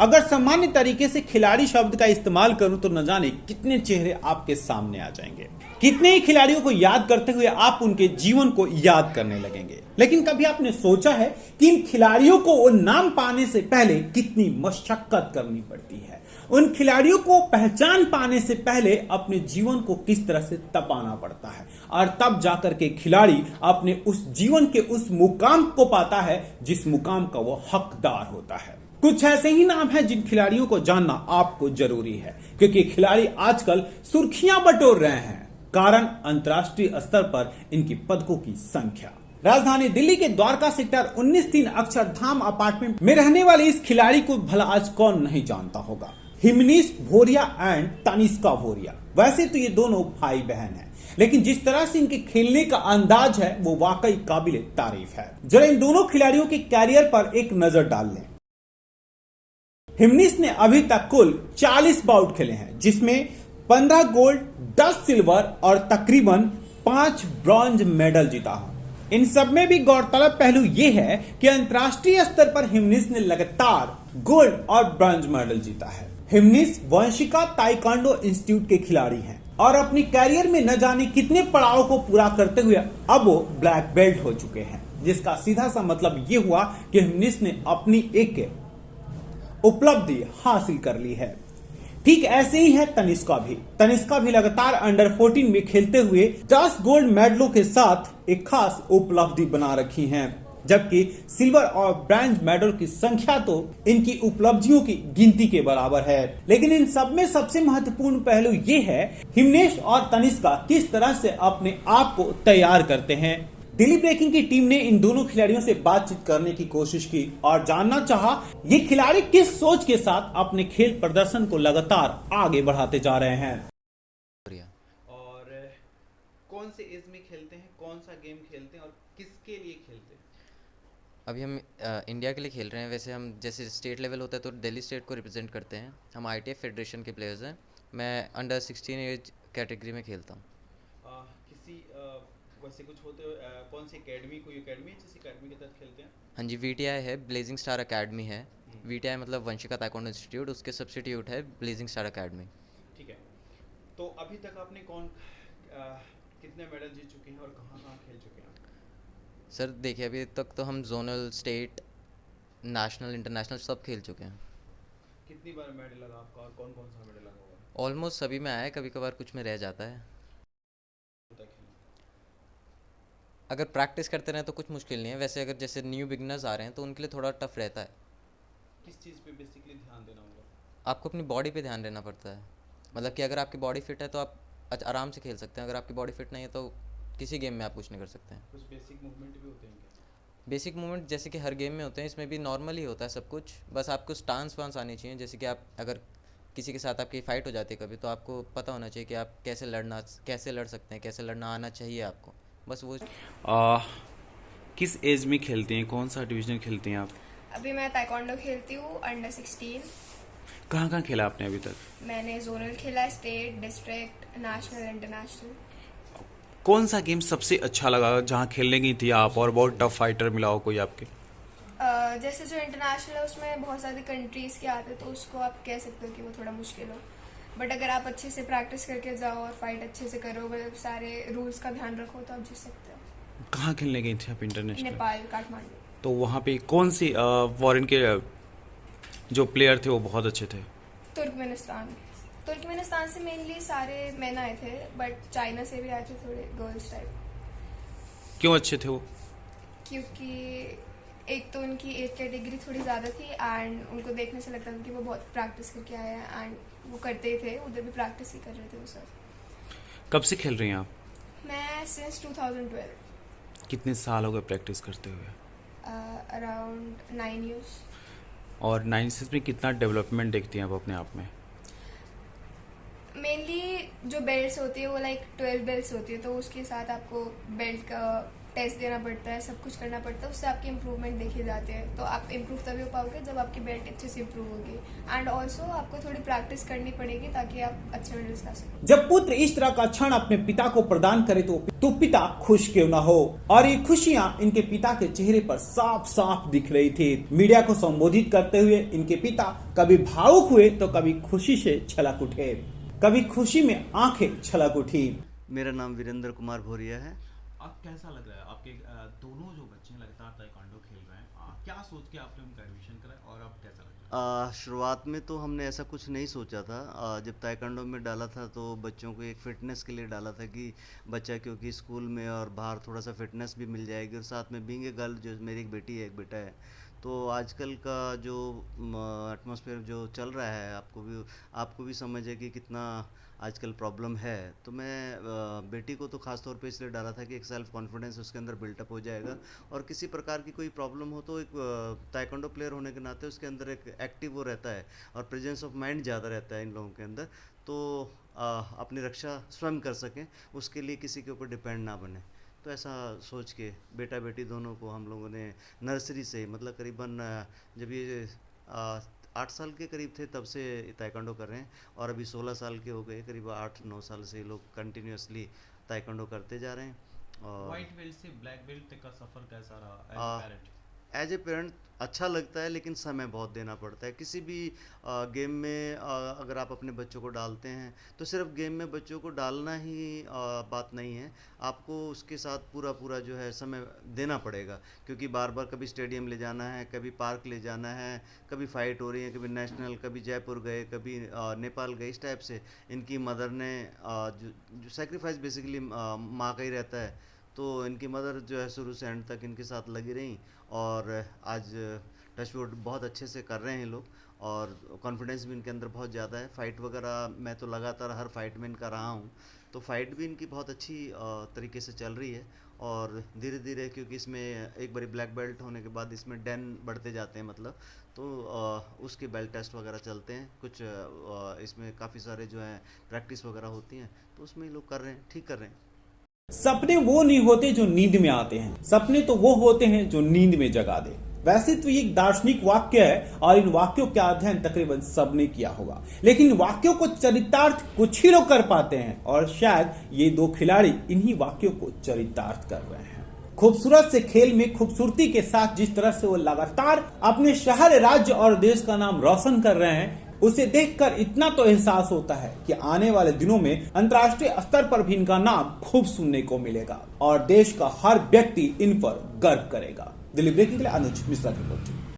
अगर सामान्य तरीके से खिलाड़ी शब्द का इस्तेमाल करूं तो न जाने कितने चेहरे आपके सामने आ जाएंगे। कितने ही खिलाड़ियों को याद करते हुए आप उनके जीवन को याद करने लगेंगे। लेकिन कभी आपने सोचा है कि इन खिलाड़ियों को वो नाम पाने से पहले कितनी मशक्कत करनी पड़ती है? उन खिलाड़ियों को पहचान पाने से पहले अपने जीवन को किस तरह से तपाना पड़ता है और तब जाकर के खिलाड़ी अपने उस जीवन के उस मुकाम को पाता है जिस मुकाम का वो हकदार होता है। कुछ ऐसे ही नाम हैं जिन खिलाड़ियों को जानना आपको जरूरी है, क्योंकि खिलाड़ी आजकल सुर्खियां बटोर रहे हैं। कारण अंतर्राष्ट्रीय स्तर पर इनकी पदकों की संख्या। राजधानी दिल्ली के द्वारका सेक्टर 19 3 अक्षरधाम अपार्टमेंट में रहने वाले इस खिलाड़ी को भला आज कौन नहीं जानता होगा। हिमनीश भोरिया एंड तनिष्का भोरिया। वैसे तो ये दोनों भाई बहन हैं, लेकिन जिस तरह से इनके खेलने का अंदाज है वो वाकई काबिल तारीफ है। जरा इन दोनों खिलाड़ियों के कैरियर पर एक नजर डाल लें। हिमनीश ने अभी तक कुल 40 बाउट खेले हैं, जिसमें 15 गोल्ड, 10 सिल्वर और तकरीबन 5 ब्रॉन्ज मेडल जीता है। इन सब में भी गौरतलब पहलू यह है कि अंतर्राष्ट्रीय स्तर पर हिमनीश ने लगातार गोल्ड और ब्रॉन्ज मेडल जीता है। हिमनीश वंशिका ताइक्वांडो इंस्टीट्यूट के खिलाड़ी हैं और अपनी कैरियर में न जाने कितने पड़ाव को पूरा करते हुए अब वो ब्लैक बेल्ट हो चुके हैं, जिसका सीधा सा मतलब ये हुआ कि हिमनीश ने अपनी एक उपलब्धि हासिल कर ली है। ठीक ऐसे ही है तनिष्का भी लगातार अंडर 14 में खेलते हुए 10 गोल्ड मेडलों के साथ एक खास उपलब्धि बना रखी हैं, जबकि सिल्वर और ब्रॉन्ज मेडल की संख्या तो इनकी उपलब्धियों की गिनती के बराबर है। लेकिन इन सब में सबसे महत्वपूर्ण पहलू ये है हिमनेश और तनिष्का किस तरह से अपने आप को तैयार करते हैं। दिल्ली ब्रेकिंग की टीम ने इन दोनों खिलाड़ियों से बातचीत करने की कोशिश की और जानना चाहा ये खिलाड़ी किस सोच के साथ अपने खेल प्रदर्शन को लगातार आगे बढ़ाते जा रहे हैं। और कौन से एज में खेलते हैं, कौन सा गेम खेलते हैं और किसके लिए खेलते हैं? अभी हम इंडिया के लिए खेल रहे हैं। वैसे हम जैसे स्टेट लेवल होता है तो दिल्ली स्टेट को रिप्रेजेंट करते हैं। हम ITF फेडरेशन के प्लेयर्स हैं। मैं अंडर 16 एज कैटेगरी में खेलता हूँ। किसी वैसे कुछ होते कौन सी एकेडमी, कोई एकेडमी जिस एकेडमी के तहत खेलते हैं? हाँ जी, VTI है, ब्लेजिंग स्टार अकेडमी है। VTI मतलब वंशिका ताइक्वांडो इंस्टीट्यूट, उसके सब्सिट्यूट है ब्लेजिंग स्टार अकेडमी। ठीक है, तो अभी तक आपने कितने मेडल जीत चुके हैं और कहाँ कहाँ खेल चुके हैं? सर देखिए, अभी तक तो हम जोनल, स्टेट, नेशनल, इंटरनेशनल सब खेल चुके हैं। कितनी बार मेडल लगा आपका और कौन कौन सा मेडल लगा हुआ? ऑलमोस्ट सभी में आया है, कभी कभार कुछ में रह जाता है। अगर प्रैक्टिस करते रहें तो कुछ मुश्किल नहीं है। वैसे अगर जैसे न्यू बिगनर्स आ रहे हैं तो उनके लिए थोड़ा टफ रहता है। किस चीज़ पे बेसिकली ध्यान देना होगा? आपको अपनी बॉडी पे ध्यान देना पड़ता है। मतलब कि अगर आपकी बॉडी फिट है तो आप आराम से खेल सकते हैं। अगर आपकी बॉडी फिट नहीं है तो किसी गेम में आप कुछ नहीं कर सकते हैं। कुछ बेसिक मूवमेंट भी होते हैं क्या? बेसिक मूवमेंट जैसे कि हर गेम में होते हैं, इसमें भी नॉर्मल ही होता है सब कुछ। बस आपको स्टांस वांस आनी चाहिए। जैसे कि आप अगर किसी के साथ आपकी फ़ाइट हो जाती है कभी, तो आपको पता होना चाहिए कि आप कैसे लड़ सकते हैं, कैसे लड़ना आना चाहिए आपको। बस वो किस एज में खेलते हैं, कौन सा डिवीजन खेलते हैं आप? अभी मैं ताइक्वांडो खेलती हूँ अंडर 16। कहाँ कहाँ खेला आपने अभी तक? मैंने जोनल खेला, स्टेट, डिस्ट्रिक्ट, नेशनल, इंटरनेशनल। कौन सा गेम सबसे अच्छा लगा जहाँ खेलने गई थी आप और बहुत टफ फाइटर मिला हो कोई आपके? जैसे जो इंटरनेशनल है उसमें बहुत सारी कंट्रीज़ के आते तो उसको आप कह सकते हो कि वो थोड़ा मुश्किल हो। बट अगर आप अच्छे से प्रैक्टिस करके जाओ और फाइट अच्छे से करो, मतलब सारे रूल्स का ध्यान रखो, तो आप जीत सकते हो। कहाँ खेलने गई थी आप इंटरनेशनल? नेपाल, काठमांडू। तो वहाँ पे कौन सी फॉरेन के जो प्लेयर थे वो बहुत अच्छे थे? तुर्कमेनिस्तान से मेनली सारे मैन आए थे, बट चाइना से भी आए थे थोड़े गर्ल्स टाइप। क्यों अच्छे थे वो? क्योंकि एक तो उनकी एज कैटेगरी थोड़ी ज़्यादा थी एंड उनको देखने से लगता था कि वो बहुत प्रैक्टिस करके आए हैं एंड वो करते ही थे, उधर भी प्रैक्टिस ही कर रहे थे वो सर। कब से खेल रही हैं आप? मैं सिंस 2012। कितने साल हो गए प्रैक्टिस करते हुए? Around 9 years। और 9 years में कितना डेवलपमेंट देखती हैं आप अपने आप में? मेनली जो बेल्ट्स होती है वो लाइक 12 बेल्ट्स होती है, तो उसके साथ आपको बेल्ट का टेस्ट देना पड़ता है, सब कुछ करना पड़ता है, उससे आपके इम्प्रूवमेंट देखे जाते हैं। तो आप इम्प्रूव तभी हो पाओगे जब आपकी बैटिंग अच्छे से इम्प्रूव होगी। एंड ऑल्सो आपको थोड़ी प्रैक्टिस करनी पड़ेगी ताकि आप अच्छे मेडल्स ला सकें। जब पुत्र इस तरह का क्षण अपने पिता को प्रदान करे तो पिता खुश क्यों ना हो, और ये खुशियां इनके पिता के चेहरे पर साफ साफ दिख रही थी। मीडिया को संबोधित करते हुए इनके पिता कभी भावुक हुए तो कभी खुशी से छलक उठे, कभी खुशी में आंखें छलक उठी। मेरा नाम वीरेंद्र कुमार भोरिया है। आप कैसा लग रहा है आपके दोनों जो बच्चे हैं लगातार ताइक्वांडो खेल रहे हैं, क्या सोच के आपने उनका एडमिशन करा और अब कैसा लग रहा है? शुरुआत में तो हमने ऐसा कुछ नहीं सोचा था। जब ताइक्वांडो में डाला था तो बच्चों को एक फ़िटनेस के लिए डाला था कि बच्चा क्योंकि स्कूल में और बाहर थोड़ा सा फिटनेस भी मिल जाएगी, और साथ में बीइंग ए गर्ल, जो मेरी एक बेटी है एक बेटा है, तो आजकल का जो एटमॉस्फेयर जो चल रहा है आपको भी समझ है कि कितना आजकल प्रॉब्लम है। तो मैं बेटी को तो ख़ास तौर पे इसलिए डाला था कि एक सेल्फ कॉन्फिडेंस उसके अंदर बिल्टअप हो जाएगा, और किसी प्रकार की कोई प्रॉब्लम हो तो एक ताइक्वांडो प्लेयर होने के नाते उसके अंदर एक एक्टिव वो रहता है और प्रेजेंस ऑफ माइंड ज़्यादा रहता है इन लोगों के अंदर, तो अपनी रक्षा स्वयं कर सकें, उसके लिए किसी के ऊपर डिपेंड ना बने। तो ऐसा सोच के बेटा बेटी दोनों को हम लोगों ने नर्सरी से, मतलब करीबन जब ये 8 साल के करीब थे तब से ताइक्वांडो कर रहे हैं, और अभी 16 साल के हो गए, करीब 8-9 साल से लोग कंटिन्यूसली ताइक्वांडो करते जा रहे हैं। और व्हाइट बेल्ट से ब्लैक बेल्ट तक का सफर कैसा रहा as a parent? As a parent अच्छा लगता है, लेकिन समय बहुत देना पड़ता है। किसी भी गेम में अगर आप अपने बच्चों को डालते हैं तो सिर्फ गेम में बच्चों को डालना ही बात नहीं है, आपको उसके साथ पूरा जो है समय देना पड़ेगा, क्योंकि बार बार कभी स्टेडियम ले जाना है, कभी पार्क ले जाना है, कभी फाइट हो रही है, कभी नेशनल, कभी जयपुर गए, कभी नेपाल गए। इस टाइप से इनकी मदर ने जो सेक्रीफाइस बेसिकली माँ का ही रहता है, तो इनकी मदर जो है शुरू से एंड तक इनके साथ लगी रही, और आज टचवुड बहुत अच्छे से कर रहे हैं लोग, और कॉन्फिडेंस भी इनके अंदर बहुत ज़्यादा है। फ़ाइट वगैरह मैं तो लगातार हर फाइट में इनका रहा हूँ, तो फाइट भी इनकी बहुत अच्छी तरीके से चल रही है, और धीरे धीरे क्योंकि इसमें एक बारी ब्लैक बेल्ट होने के बाद इसमें डैन बढ़ते जाते हैं, मतलब तो उसके बेल्ट टेस्ट वगैरह चलते हैं कुछ, इसमें काफ़ी सारे जो है प्रैक्टिस वगैरह होती हैं, तो उसमें लोग कर रहे हैं, ठीक कर रहे हैं। सपने वो नहीं होते जो नींद में आते हैं, सपने तो वो होते हैं जो नींद में जगा दे। वैसे तो ये एक दार्शनिक वाक्य है और इन वाक्यों का अध्ययन तकरीबन सबने किया होगा, लेकिन वाक्यों को चरितार्थ कुछ ही लोग कर पाते हैं, और शायद ये दो खिलाड़ी इन्हीं वाक्यों को चरितार्थ कर रहे हैं। खूबसूरत से खेल में खूबसूरती के साथ जिस तरह से वो लगातार अपने शहर, राज्य और देश का नाम रोशन कर रहे हैं, उसे देखकर इतना तो एहसास होता है कि आने वाले दिनों में अंतर्राष्ट्रीय स्तर पर भी इनका नाम खूब सुनने को मिलेगा और देश का हर व्यक्ति इन पर गर्व करेगा। दिल्ली ब्रेकिंग के लिए अनुज मिश्रा की रिपोर्ट।